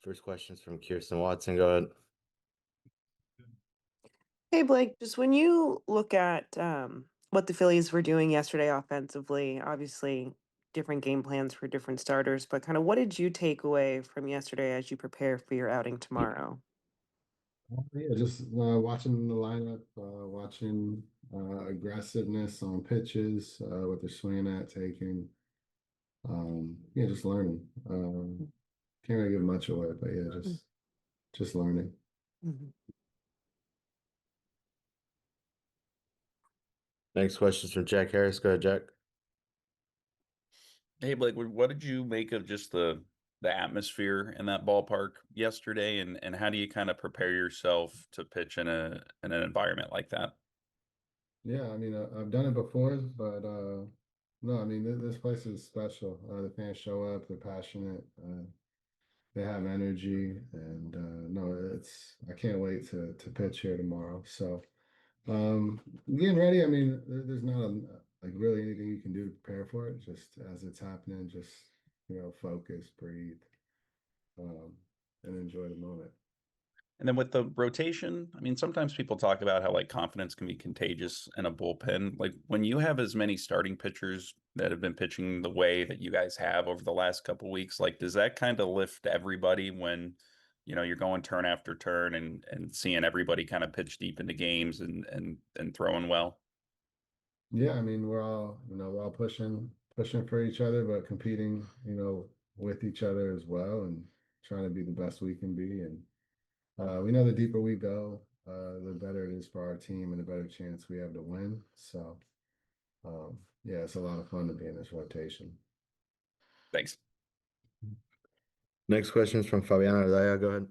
First question's from Kirsten Watson. Go ahead. Hey Blake, just when you look at what the Phillies were doing yesterday offensively, obviously different game plans for different starters, but kind of what did you take away from yesterday as you prepare for your outing tomorrow? Yeah, just watching the lineup, watching aggressiveness on pitches, what they're swinging at, taking. Yeah, just learning. Can't really give much away, but yeah, just learning. Mhm. Next question's from Jack Harris. Go ahead, Jack. Hey Blake, what did you make of just the atmosphere in that ballpark yesterday, and how do you kind of prepare yourself to pitch in an environment like that? Yeah, I mean, I've done it before, but no, I mean, this place is special. The fans show up, they're passionate, they have energy, and no, I can't wait to pitch here tomorrow. So, getting ready. I mean, there's not like really anything you can do to prepare for it. Just as it's happening, just focus, breathe, um, and enjoy the moment. And then with the rotation, I mean, sometimes people talk about how like confidence can be contagious in a bullpen. Like when you have as many starting pitchers that have been pitching the way that you guys have over the last couple weeks, like does that kind of lift everybody when, you're going turn after turn and seeing everybody kind of pitch deep into games and throwing well? Yeah, I mean, we're all pushing for each other, but competing, with each other as well, and trying to be the best we can be. And we know the deeper we go, the better it is for our team and the better chance we have to win. So, yeah, it's a lot of fun to be in this rotation. Thanks. Next question's from Fabiano Ardaya. Go ahead.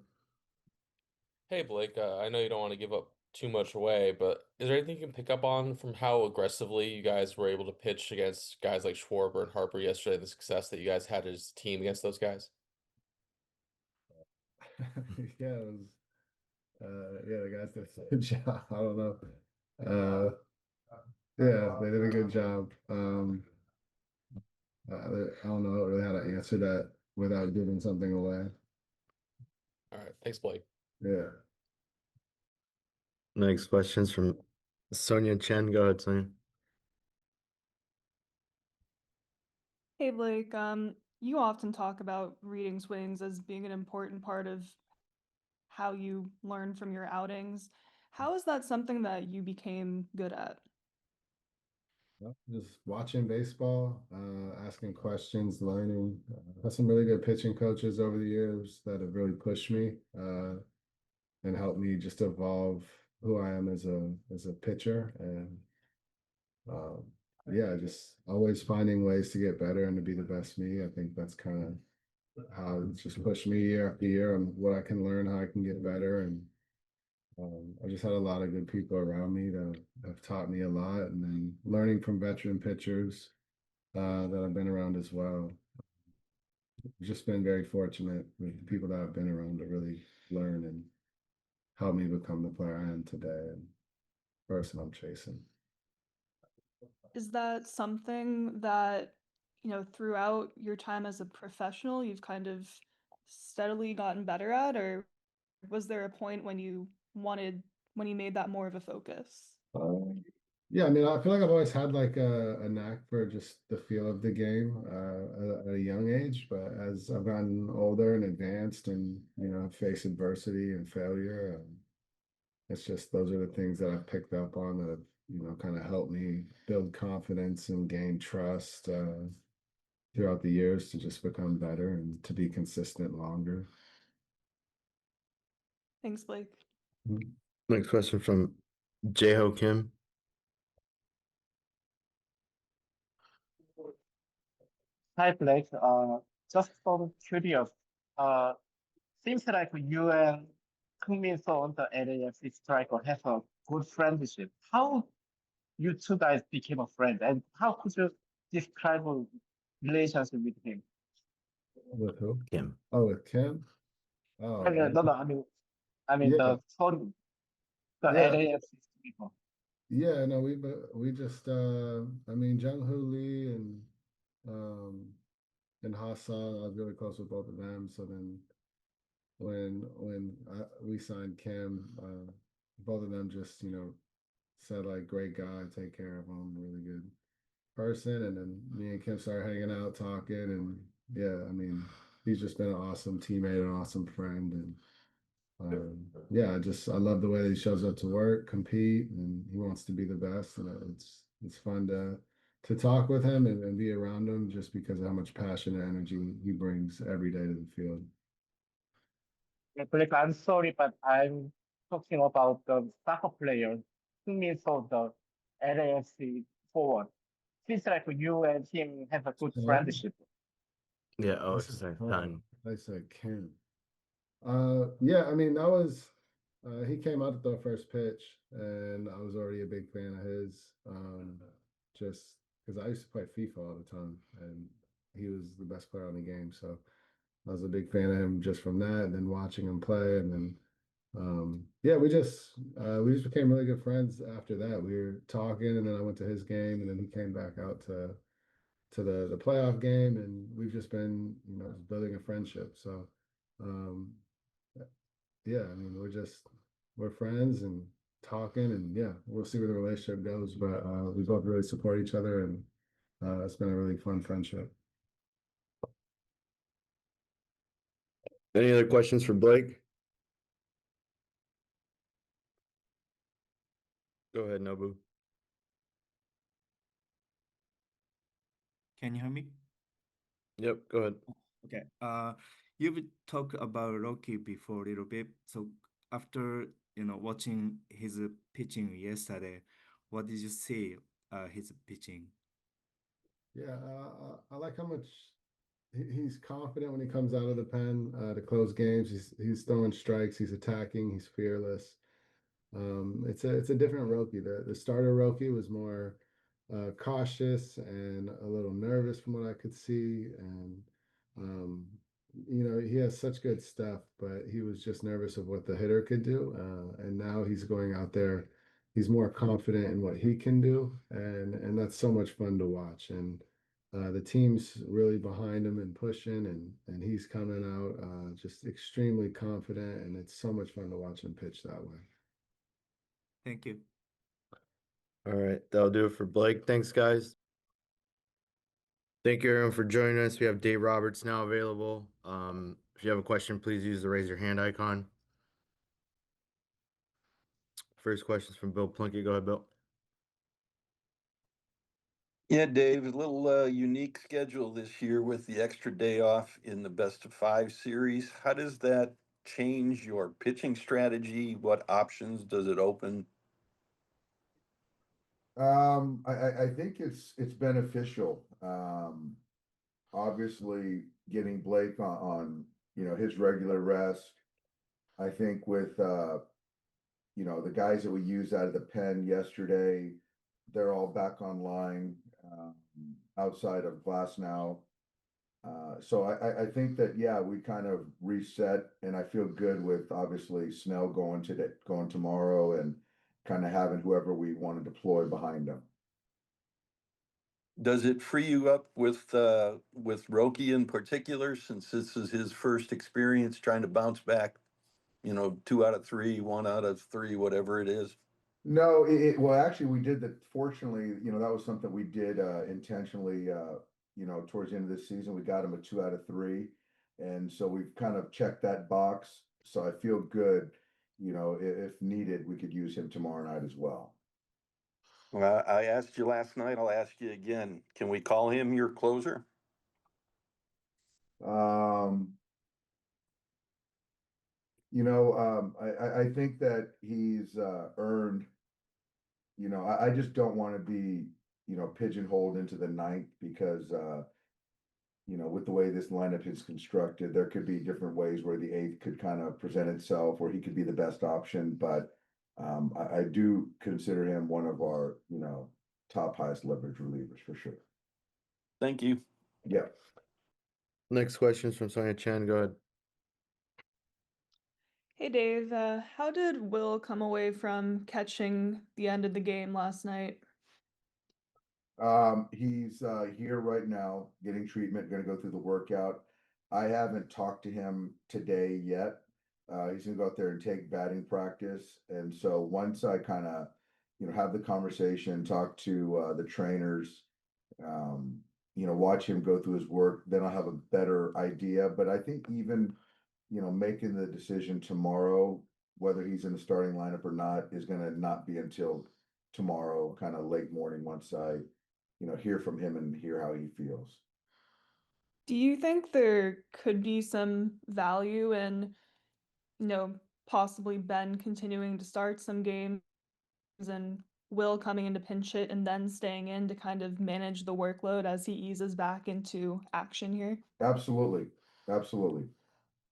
Hey Blake, I know you don't want to give up too much away, but is there anything you can pick up on from how aggressively you guys were able to pitch against guys like Schwarber and Harper yesterday, the success that you guys had as a team against those guys? Yeah, it was. Yeah, the guys did a good job. I don't know. Uh, yeah, they did a good job. I don't know really how to answer that without giving something away. All right, thanks, Blake. Yeah. Next question's from Sonia Chen. Go ahead, Sonia. Hey Blake, you often talk about reading swings as being an important part of how you learn from your outings. How is that something that you became good at? Well, just watching baseball, asking questions, learning. Had some really good pitching coaches over the years that have really pushed me and helped me just evolve who I am as a pitcher. And um, yeah, just always finding ways to get better and to be the best me. I think that's kind of how it's just pushed me year after year on what I can learn, how I can get better. And I just had a lot of good people around me that have taught me a lot, and then learning from veteran pitchers that I've been around as well. Just been very fortunate with the people that I've been around to really learn and help me become the player I am today and person I'm chasing. Is that something that, throughout your time as a professional, you've kind of steadily gotten better at, or was there a point when you made that more of a focus? Yeah, I mean, I feel like I've always had like a knack for just the feel of the game at a young age. But as I've gotten older and advanced and, faced adversity and failure, it's just those are the things that I've picked up on that have, kind of helped me build confidence and gain trust throughout the years to just become better and to be consistent longer. Thanks, Blake. Next question from Jae-Ho Kim. Hi, Blake. Just for curious, uh, seems like you and Min So, the LAFC striker, have a good friendship. How you two guys became a friend, and how could you describe a relationship with him? With who? Kim. Oh, with Kim? Oh, No, I mean yeah, the story, the yeah, LAFC people. yeah. No, we just I mean, Jung Hoo Lee um and Hassan, I was really close with both of them. So then we signed Kim, both of them just, said like, great guy, take care of him, really good person. And then me and Kim started hanging out, talking, and yeah, I mean, he's just been an awesome teammate, an awesome friend, and yeah, I love the way that he shows up to work, compete, and he wants to be the best, and it's fun to talk with him and be around him just because of how much passion and energy he brings every day to the field. Yeah, Blake, I'm sorry, but I'm talking about the soccer player who means of the LAFC forward. Seems like you and him have a good Yeah. friendship. Yeah, oh, I it's said, done. I said Kim. Yeah, I mean, that was he came out at the first pitch, and I was already a big fan of his. Just because I used to play FIFA all the time, and he was the best player on the game, so I was a big fan of him just from that, and then watching him play, and then yeah, we just became really good friends after that. We were talking, and then I went to his game, and then he came back out to the playoff game, and we've just been building a friendship. So yeah, I mean we're friends and talking, and yeah, we'll see where the relationship goes. But we both really support each other, and it's been a really fun friendship. Any other questions for Blake? Go ahead, Nobu. Can you hear me? Yep, go ahead. Okay. You've talked about Rocky before a little bit. So after watching his pitching yesterday, what did you see his pitching? Yeah, I like how much he's confident when he comes out of the pen to close games. He's throwing strikes. He's attacking. He's fearless. It's a different Roki. The starter Roki was more cautious and a little nervous from what I could see, and um, he has such good stuff, but he was just nervous of what the hitter could do. And now he's going out there. He's more confident in what he can do, and that's so much fun to watch. And the team's really behind him and pushing, and he's coming out just extremely confident, and it's so much fun to watch him pitch that way. Thank you. All right, that'll do it for Blake. Thanks, guys. Thank you everyone for joining us. We have Dave Roberts now available. If you have a question, please use the raise your hand icon. First question is from Bill Plunkett. Go ahead, Bill. Yeah, Dave, a little unique schedule this year with the extra day off in the best of 5 series. How does that change your pitching strategy? What options does it open? I think it's beneficial. Obviously getting Blake on his regular rest. I think with the guys that we used out of the pen yesterday, they're all back online outside of Glass now. So I think that yeah, we kind of reset, and I feel good with obviously Snell going tomorrow and kind of having whoever we want to deploy behind him. Does it free you up with Roki in particular, since this is his first experience trying to bounce back, 2 out of 3, 1 out of 3, whatever it is? No, well, actually, we did that. Fortunately, that was something we did intentionally. Towards the end of the season, we got him a 2 out of 3, and so we've kind of checked that box. So I feel good. If needed, we could use him tomorrow night as well. Well, I asked you last night, I'll ask you again. Can we call him your closer? I think that he's earned. I just don't want to be, pigeonholed into the ninth because, with the way this lineup is constructed, there could be different ways where the eighth could kind of present itself, where he could be the best option. But I do consider him one of our, top highest leverage relievers for sure. Thank you. Yeah. Next question is from Sonia Chen. Go ahead. Hey Dave, how did Will come away from catching the end of the game last night? He's here right now getting treatment, gonna go through the workout. I haven't talked to him today yet. He's gonna go out there and take batting practice. And so once I kind of, have the conversation, talk to the trainers, watch him go through his work, then I'll have a better idea. But I think even, making the decision tomorrow, whether he's in the starting lineup or not, is gonna not be until tomorrow, kind of late morning, once I, hear from him and hear how he feels. Do you think there could be some value in, possibly Ben continuing to start some games and Will coming in to pinch hit and then staying in to kind of manage the workload as he eases back into action here? Absolutely, absolutely.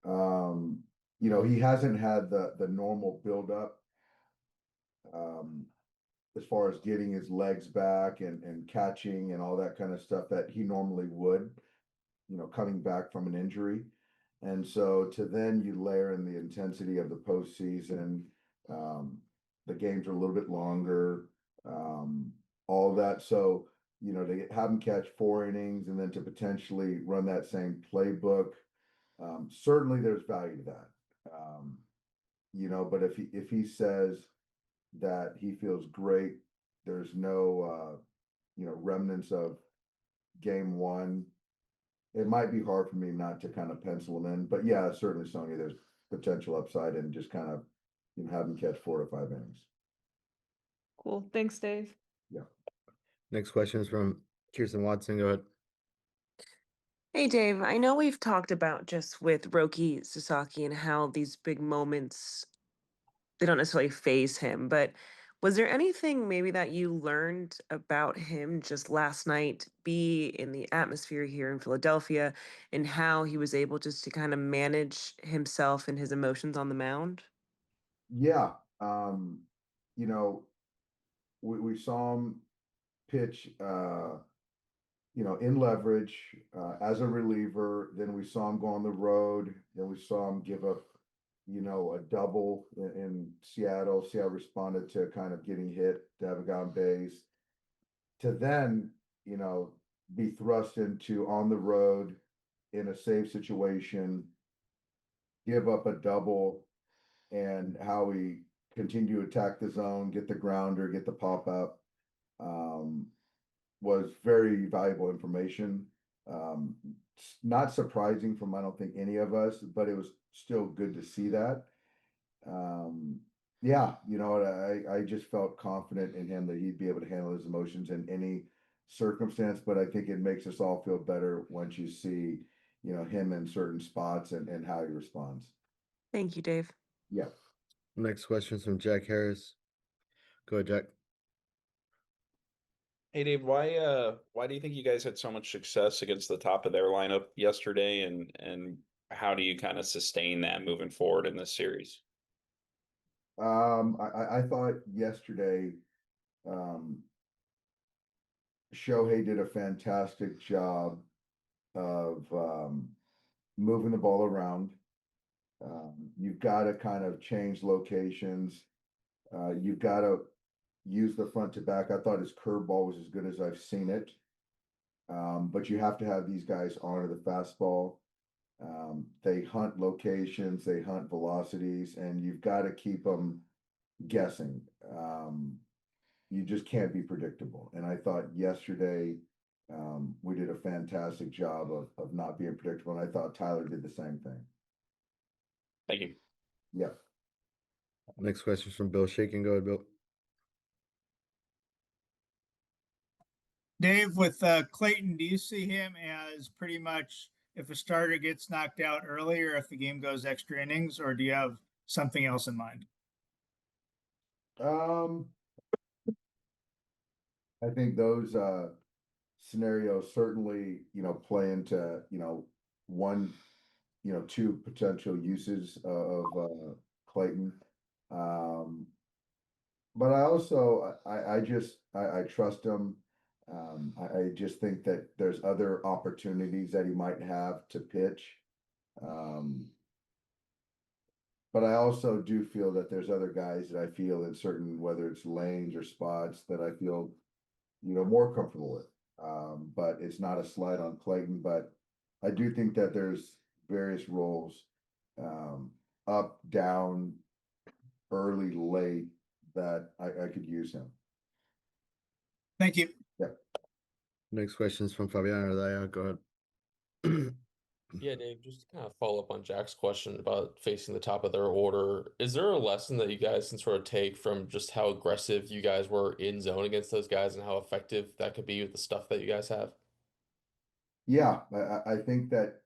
Um, he hasn't had the normal buildup, um, as far as getting his legs back and catching and all that kind of stuff that he normally would, coming back from an injury. And so to then you layer in the intensity of the postseason, um, the games are a little bit longer, all that. So, to have him catch 4 innings and then to potentially run that same playbook, certainly there's value to that. But if he says that he feels great, there's no remnants of game one, it might be hard for me not to kind of pencil him in. But yeah, certainly, Sonya, there's potential upside and just kind of, have him catch 4 to 5 innings. Cool. Thanks, Dave. Yeah. Next question is from Kirsten Watson. Go ahead. Hey, Dave, I know we've talked about just with Roki Sasaki and how these big moments, they don't necessarily phase him, but was there anything maybe that you learned about him just last night, be in the atmosphere here in Philadelphia, and how he was able just to kind of manage himself and his emotions on the mound? Yeah. You know, we saw him pitch, in leverage, as a reliever. Then we saw him go on the road. Then we saw him give up, a double in Seattle. Seattle responded to kind of getting hit to have a guy on base. To then, be thrust into on the road in a save situation, give up a double, and how he continued to attack the zone, get the grounder, get the pop up, was very valuable information. Not surprising from, I don't think, any of us, but it was still good to see that. Yeah, I just felt confident in him that he'd be able to handle his emotions in any circumstance. But I think it makes us all feel better once you see, him in certain spots and how he responds. Thank you, Dave. Yeah. Next question is from Jack Harris. Go ahead, Jack. Hey Dave, why do you think you guys had so much success against the top of their lineup yesterday, and how do you kind of sustain that moving forward in this series? I thought yesterday, Shohei did a fantastic job of moving the ball around. You've got to kind of change locations. You've got to use the front to back. I thought his curveball was as good as I've seen it. But you have to have these guys honor the fastball. They hunt locations, they hunt velocities, and you've got to keep them guessing. You just can't be predictable. And I thought yesterday, we did a fantastic job of not being predictable. And I thought Tyler did the same thing. Thank you. Yeah. Next question is from Bill Shaken. Go ahead, Bill. Dave, with Clayton, do you see him as pretty much if a starter gets knocked out early or if the game goes extra innings, or do you have something else in mind? I think those scenarios certainly, play into, one, two potential uses of Clayton. But I also I trust him. I just think that there's other opportunities that he might have to pitch. But I also do feel that there's other guys that I feel in certain, whether it's lanes or spots, that I feel, more comfortable with. But it's not a slide on Clayton, but I do think that there's various roles, up, down early, late, that I could use him. Thank you. Next question is from Fabiano Daya. Go ahead. Yeah, Dave, just to kind of follow up on Jack's question about facing the top of their order, is there a lesson that you guys can sort of take from just how aggressive you guys were in zone against those guys and how effective that could be with the stuff that you guys have? Yeah, I think that,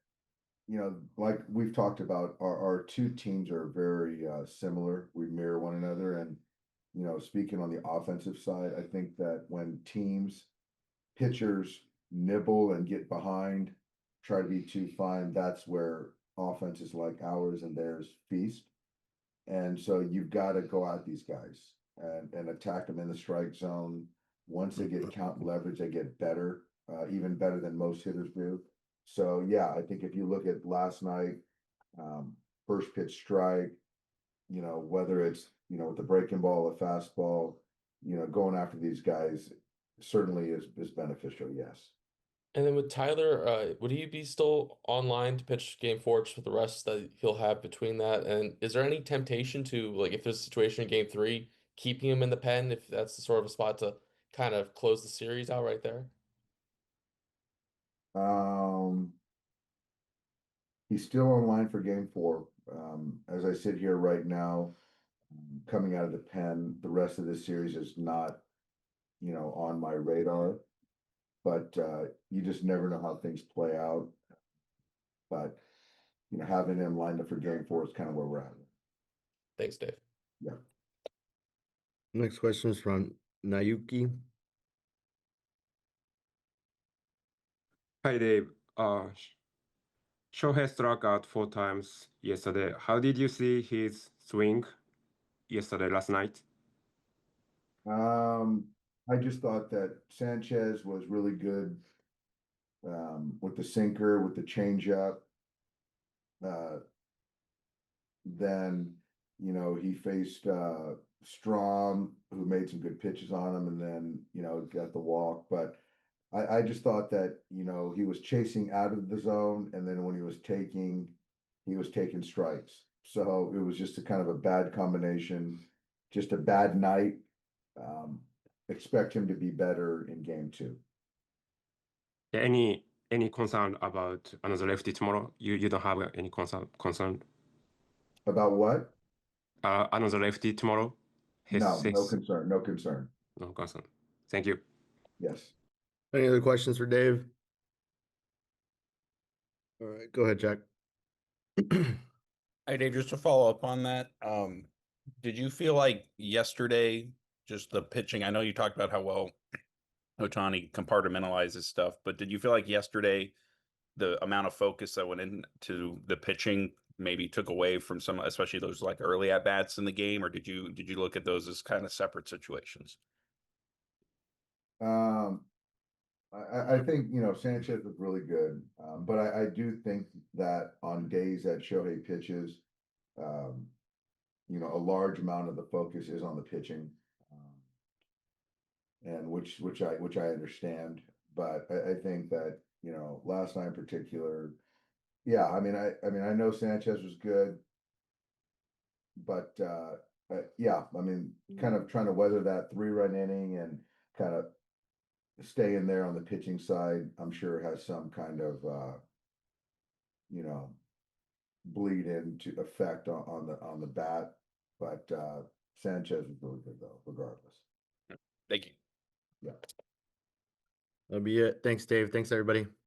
like we've talked about, our two teams are very similar. We mirror one another. And, speaking on the offensive side, I think that when pitchers nibble and get behind, try to be too fine, that's where offenses like ours and theirs feast. And so you've got to go at these guys and attack them in the strike zone. Once they get count and leverage, they get better, even better than most hitters do. So yeah, I think if you look at last night, first pitch strike, whether it's, with the breaking ball, a fastball, going after these guys certainly is beneficial, yes. And then with Tyler, would he be still online to pitch game 4 just with the rest that he'll have between that? And is there any temptation to, like, if there's a situation in game 3, keeping him in the pen if that's the sort of a spot to kind of close the series out right there? He's still online for game 4. As I sit here right now, coming out of the pen, the rest of this series is not, on my radar. But you just never know how things play out. But having him lined up for game 4 is kind of where we're at. Thanks, Dave. Yeah. Next question is from Nayuki. Hi, Dave. Shohei struck out 4 times yesterday. How did you see his swing last night? I just thought that Sanchez was really good with the sinker, with the changeup. Then, he faced Strom, who made some good pitches on him, and then, got the walk. But I just thought that, he was chasing out of the zone, and then when he was taking strikes. So it was just a kind of a bad combination, just a bad night. Expect him to be better in game 2. Any concern about another lefty tomorrow? You don't have any concern About what? Another lefty tomorrow? No concern. No concern. No concern. Thank you. Yes. Any other questions for Dave? All right, go ahead, Jack. Hey, Dave, just to follow up on that, did you feel like yesterday, just the pitching, I know you talked about how well Ohtani compartmentalizes stuff, but did you feel like yesterday the amount of focus that went into the pitching maybe took away from some, especially those like early at bats in the game, or did you look at those as kind of separate situations? I think, Sanchez was really good. But I do think that on days that Shohei pitches, a large amount of the focus is on the pitching. And which I understand. But I think that, last night in particular, yeah, I know Sanchez was good. But yeah, kind of trying to weather that 3-run inning and kind of stay in there on the pitching side, I'm sure has some kind of bleed into effect on the bat. But Sanchez was really good though, regardless. Thank you. Yeah. That'll be it. Thanks, Dave. Thanks, everybody.